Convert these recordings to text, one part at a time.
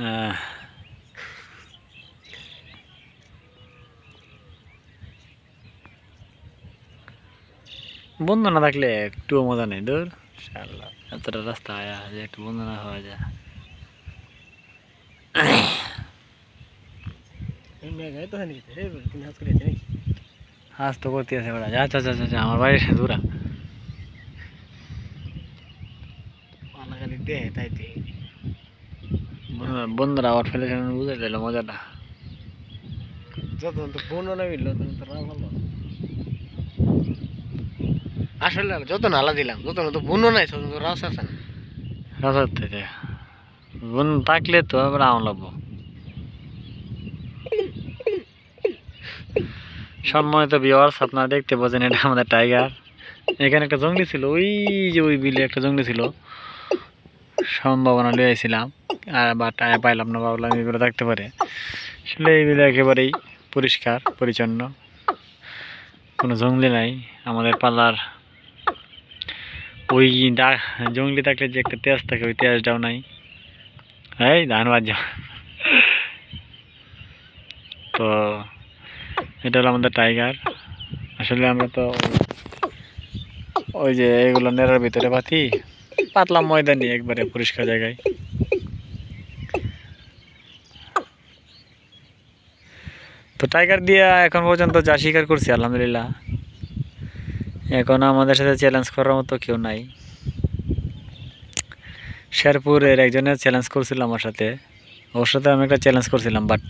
আহ, বন্ধু না থাকলে একটুও মজা নেই দূর। শালা এতটা রাস্তা আয়া যে একটু বন্ধু না হওয়া যায়। হাজ তো করতে আছে বেড়া, আচ্ছা আচ্ছা আচ্ছা আমার বাড়ির দূরা বন্ধুরা আবার ফেলেছে বুঝে দিল মজাটা। আসলে যত নালা দিলাম যত তো বুনো নাই তত তো রাস আছে না। রাস্তা থেকে বন্ধু থাকলে তো এবার আম লাগবো। সম্মানিত ভিউয়ার্স, আপনারা দেখতে পাচ্ছেন এটা আমাদের টাইগার। এখানে একটা জঙ্গলি ছিল, ওই যে ওই বিলে একটা জঙ্গলি ছিল, সম্ভাবনা লিয়ে আইছিলাম আর বা টাইম পাইলাম না, ভাবলাম এগুলো থাকতে পারে। আসলে এই বিলে একেবারেই পরিষ্কার পরিচ্ছন্ন, কোনো জঙ্গলি নাই। আমাদের পাল্লার ওই জঙ্গলি থাকলে যে একটা তেজ থাকে ওই তেজটাও নাই। এই ধান বাজ। তো এটা হলো আমাদের টাইগার। আসলে আমরা তো ওই যে এগুলো নেড়ার ভিতরে পাতি পাতলাম ময়দানি একবারে পরিষ্কার জায়গায়। তো টাইগার দিয়া এখন পর্যন্ত যা শিকার করছি আলহামদুলিল্লাহ। এখন আমাদের সাথে চ্যালেঞ্জ করার মতো কেউ নাই। শেরপুরের একজনের চ্যালেঞ্জ করছিল আমার সাথে, ওর সাথে আমি একটা চ্যালেঞ্জ করছিলাম, বাট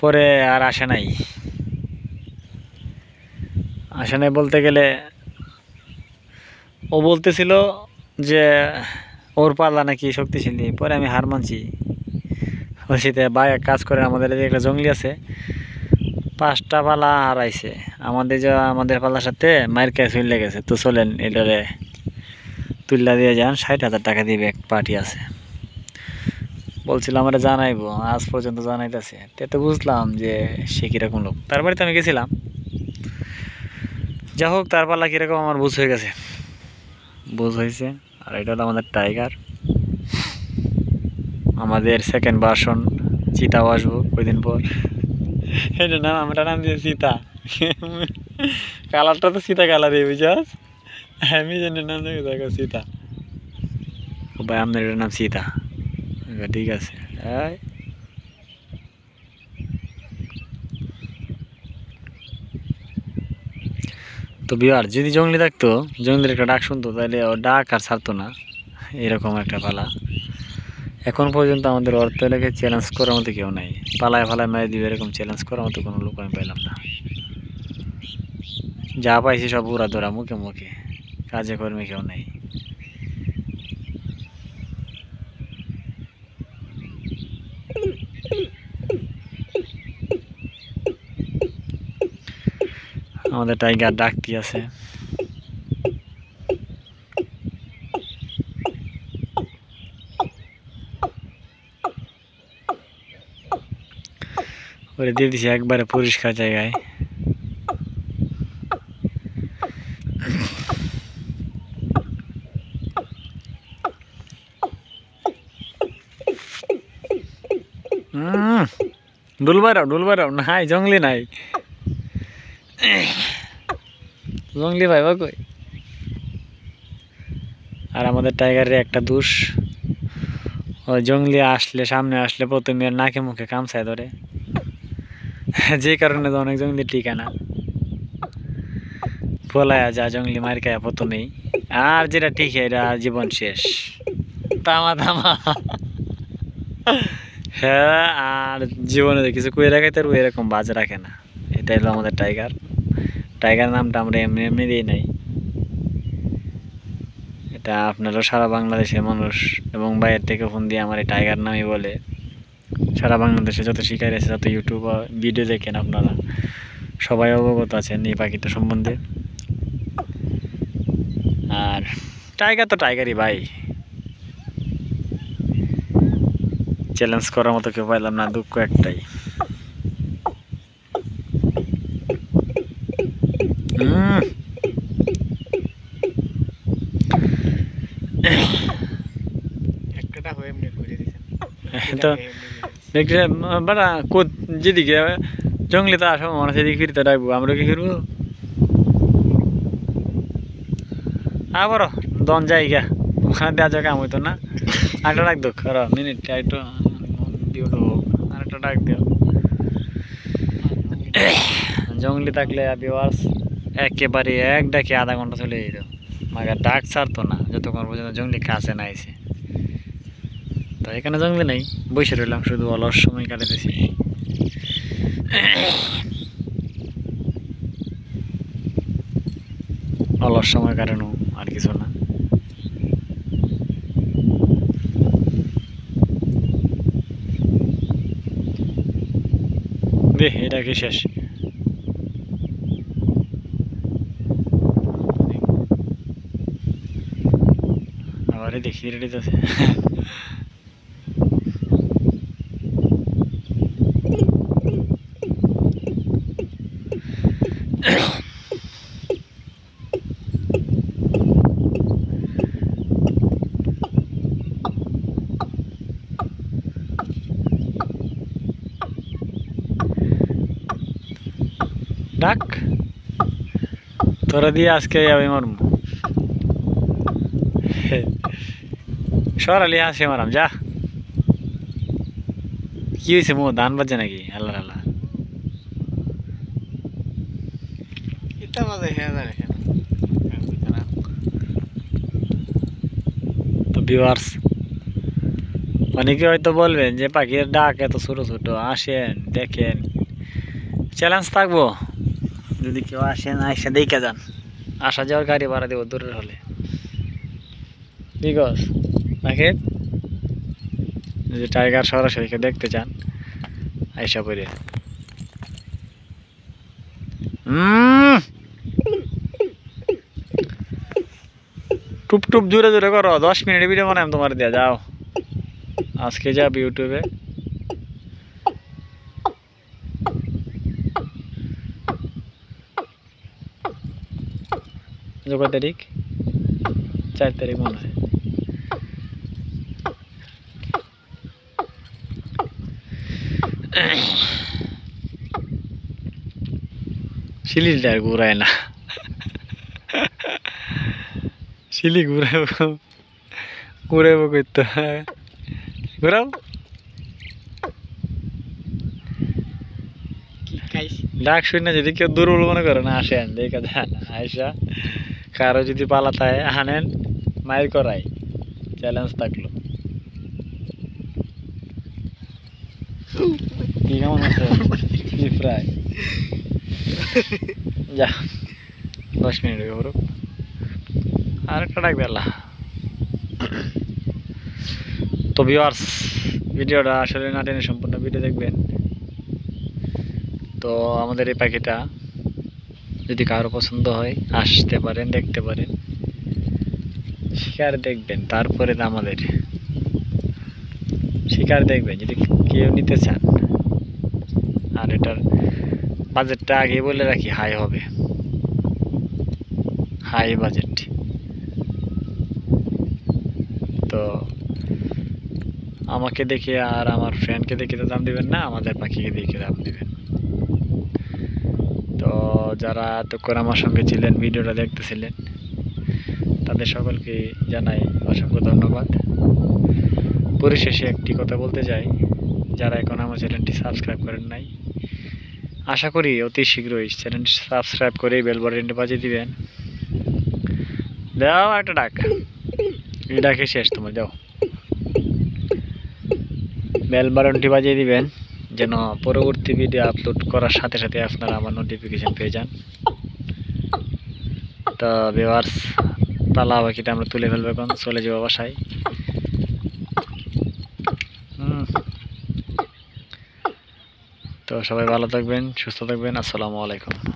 পরে আর আসে নাই। আসে নাই বলতে গেলে ও বলতেছিল যে ওর পাল্লা নাকি শক্তিশালী, পরে আমি হার মানছি। বলছি ভাই এক কাজ করে, আমাদের যে একটা জঙ্গলি আছে 5টা পালা হারাইছে, আমাদের পাল্লার সাথে মায়ের কাছে চলে গেছে। তো চলেন এটারে তুল্লা দিয়ে যান, 60,000 টাকা দিবে, এক পার্টি আছে। বলছিলাম আমরা জানাইবো, আজ পর্যন্ত জানাইতেছে। তো বুঝলাম যে সে কীরকম লোক। তার বাড়িতে আমি গেছিলাম, যা হোক তার পাল্লা কীরকম আমার বুঝ হয়ে গেছে, বুঝ হয়েছে। আর এটা হলো আমাদের টাইগার, আমাদের সেকেন্ড ভার্সন। চিতাও আসবো কয়দিন পর। এটা নাম আমরা নাম দিয়ে সীতা। কালারটা তো সীতা কালারই বুঝাস, আমি জানি নাম দেখে দেখো সীতা। ভাই আপনার এটার নাম সীতা, ঠিক আছে। তো বিহার যদি জঙ্গলি থাকতো, জঙ্গলির একটা ডাক শুনতো, তাহলে ও ডাক আর ছাড়তো না। এরকম একটা পালা। এখন পর্যন্ত আমাদের অর্থ এলাকায় চ্যালেঞ্জ করার মতো কেউ নাই। পালায় ফালায় মেরে দিবে এরকম চ্যালেঞ্জ করার মতো কোনো লোক আমি পাইলাম না। যা পাইছি সব উড়া ধরা মুখে মুখে, কাজে কর্মে কেউ নাই। আমাদের টাইগার ডাকতি আছে। ওরে দিয়ে দিছি একবারে পরিষ্কার জায়গায়। ডুলবারাও নাই, জঙ্গলি নাই। জঙ্গলি ভাই কই? আর আমাদের টাইগারের একটা দোষ, ওই জঙ্গলি আসলে সামনে আসলে প্রথমে নাকে মুখে কামছায় ধরে, যে কারণে তো অনেক জঙ্গলি ঠিকানা পলায়া যা, জঙ্গলি মার খায় প্রথমেই। আর যেটা ঠিক এটা জীবন শেষ, তামা তামা। হ্যাঁ, আর জীবনে কিছু কই রাখাইতে পারবো এরকম বাজে রাখে না। এটাই হলো আমাদের টাইগার। টাইগার নামটা আমরা এমনি এমনি দিই নাই, এটা আপনারও সারা বাংলাদেশের মানুষ এবং বাইরের থেকে ফোন দিয়ে আমার এই টাইগার নামই বলে। সারা বাংলাদেশে যত শিকারি আছে, যত ইউটিউবার ভিডিও দেখেন, আপনারা সবাই অবগত আছেন এই পাখিটা সম্বন্ধে। আর টাইগার তো টাইগারই ভাই, চ্যালেঞ্জ করার মতো কেউ পাইলাম না, দুঃখ একটাই। একটা হয়ে এমনি ঘুরে দিয়েছেন। তো দেখছে বেটা যেদিকে জঙ্গলি তো আসো মনে সেদিকে ফিরতে ডাকবো আমরা কি ফিরবো আবার দন জায়গা ওখানে দেওয়া যাক কাম হইতো না আরেকটা ডাক দো খর মিনিট একটু দিও আরেকটা ডাক দিও জঙ্গলি থাকলে ভিউয়ার্স একেবারে এক ডাকে আধা ঘন্টা চলে যেত মাগার ডাক ছাড়তো না যতক্ষণ পর্যন্ত জঙ্গলি কাছে না আইছে তো এখানে জঙ্গলি নেই বসে রইলাম শুধু অলস সময় কাটাতেছি অলস সময় কাটানো আর কিছু না দে এটা কি শেষ আবার দেখি রেডি আছে ডাক তোরা দিয়ে আজকে আমি মরম সরালি হাসে মারাম যা কি হয়েছে মো ধান বাজে নাকি আল্লাহ আল্লাহ এটা মাঝে হ্যাঁ জানে তো ভিউয়ার্স অনেকে হয়তো বলবেন যে পাখির ডাক এত ছোট ছোট আসেন দেখেন চ্যালেঞ্জ থাকবো যদি কেউ আসেন আইসা দেখে যান আসা যাওয়ার গাড়ি ভাড়া দেবো দূরের হলে বিকজ নাকি যদি টাইগার সরাসরি দেখতে চান আইসা পড়ে টুপ টুপ জোরে জোরে করো 10 মিনিট ভিডিও বানাই তোমার দিয়া যাও আজকে যাবি ইউটিউবে কত তারিখ 4 তারিখ মনে হয় শিলিটা ঘুরায় না শিলি ঘুরাবো ঘুরাবো করতে ঘুরাও ডাক শুনে যদি কেউ দুর্বল মনে করে না আসেন দেখা যান আয়সা কারো যদি পালাতায় আনেন মায়ের করাই চ্যালেঞ্জ থাকলো কি কেমন আছে প্রায় যা 10 মিনিট হয়ে গেল আর একটা ডাক বেলা তো ভিউয়ার্স ভিডিওটা আসলে না টেনে সম্পূর্ণ ভিডিও দেখবেন তো আমাদের এই পাখিটা যদি কারো পছন্দ হয় আসতে পারেন দেখতে পারেন শিকার দেখবেন তারপরে আমাদের শিকার দেখবেন যদি কেউ নিতে চান আর এটার বাজেটটা আগে বলে রাখি হাই হবে হাই বাজেট তো আমাকে দেখে আর আমার ফ্রেন্ডকে দেখে তো দাম দিবেন না আমাদের পাখিকে দেখে দাম দিবেন তো যারা এতক্ষণ আমার সঙ্গে ছিলেন ভিডিওটা দেখতেছিলেন তাদের সকলকে জানাই অসংখ্য ধন্যবাদ পরিশেষে একটি কথা বলতে চাই যারা এখন আমার চ্যানেলটি সাবস্ক্রাইব করেন নাই আশা করি অতি শীঘ্রই চ্যানেলটি সাবস্ক্রাইব করে বেল বাটনটি বাজিয়ে দিবেন দাও একটা ডাক এই ডাকে শেষ তোমার যাও বেল বাটনটি বাজিয়ে দিবেন যেন পরবর্তী ভিডিও আপলোড করার সাথে সাথে আপনারা আমার নোটিফিকেশন পেয়ে যান তো ভিউয়ার্স পালা বাকিটা আমরা তুলে ফেলবো এখন চলে যাবো বাসায় তো সবাই ভালো থাকবেন সুস্থ থাকবেন আসসালামু আলাইকুম